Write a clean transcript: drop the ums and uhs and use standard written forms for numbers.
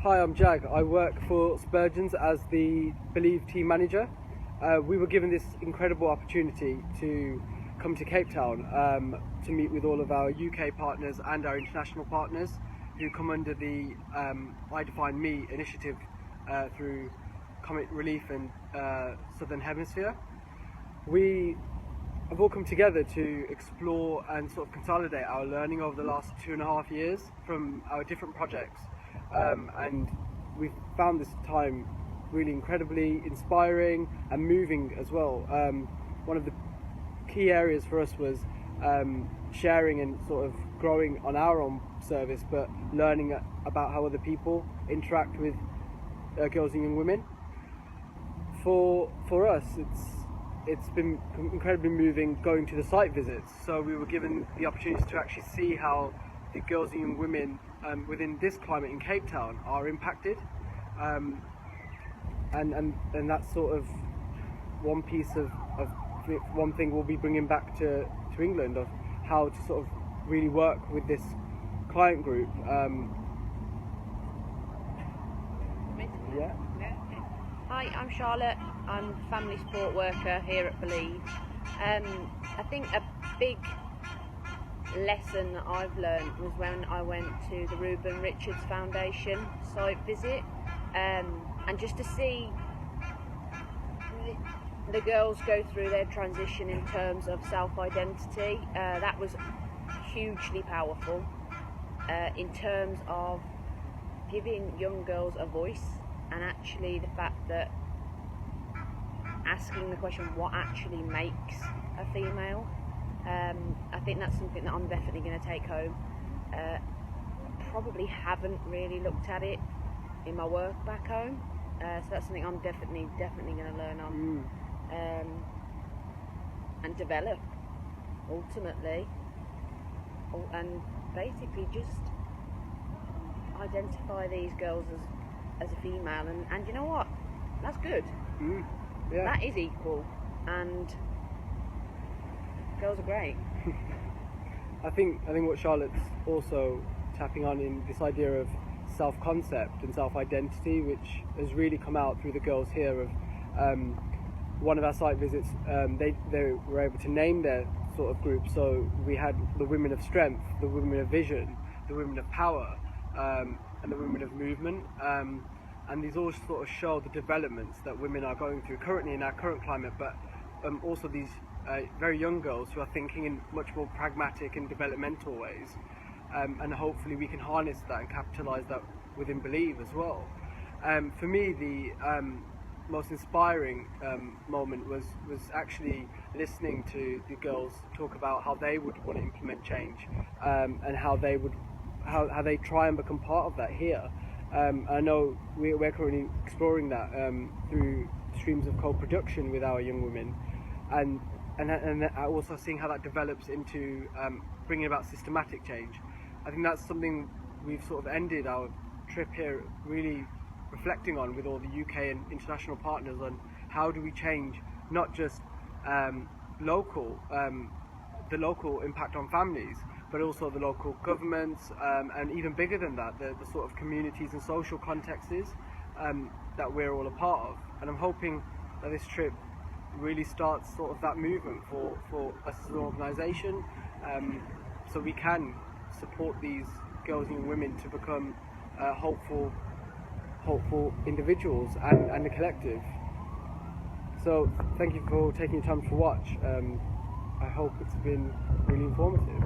Hi, I'm Jag. I work for Spurgeons as the BeLeave team manager. We were given this incredible opportunity to come to Cape Town to meet with all of our UK partners and our international partners who come under the I Define Me initiative through Comet Relief and Southern Hemisphere. We have all come together to explore and sort of consolidate our learning over the last 2.5 years from our different projects. And we've found this time really incredibly inspiring and moving as well. One of the key areas for us was sharing and sort of growing on our own service, but learning about how other people interact with girls and young women. For us, it's been incredibly moving going to the site visits. So we were given the opportunity to actually see how the girls and young women within this climate in Cape Town are impacted, and that's sort of one piece of one thing we'll be bringing back to England, of how to sort of really work with this client group. Hi, I'm Charlotte. I'm a family support worker here at BeLeave. I think a big lesson that I've learned was when I went to the Reuben Richards Foundation site visit, and just to see the girls go through their transition in terms of self-identity. That was hugely powerful in terms of giving young girls a voice, and actually the fact that asking the question, what actually makes a female? I think that's something that I'm definitely going to take home. Probably haven't really looked at it in my work back home, so that's something I'm definitely going to learn on and develop ultimately, and basically just identify these girls as a female, and you know what? That's good. Yeah. That is equal, and girls are great. I think what Charlotte's also tapping on in this idea of self-concept and self-identity, which has really come out through the girls here. Of one of our site visits, they were able to name their sort of group. So we had the women of strength, the women of vision, the women of power, and the women of movement. And these all sort of show the developments that women are going through currently in our current climate, but also these very young girls who are thinking in much more pragmatic and developmental ways, and hopefully we can harness that and capitalise that within BeLeave as well. For me, the most inspiring moment was actually listening to the girls talk about how they would want to implement change, and how they try and become part of that here. I know we're currently exploring that through streams of co-production with our young women, and also seeing how that develops into bringing about systematic change. I think that's something we've sort of ended our trip here really reflecting on with all the UK and international partners, on how do we change not just the local impact on families, but also the local governments, and even bigger than that, the sort of communities and social contexts that we're all a part of. And I'm hoping that this trip really starts sort of that movement for us as an organisation, so we can support these girls and women to become hopeful individuals and a collective. So thank you for taking your time to watch. I hope it's been really informative.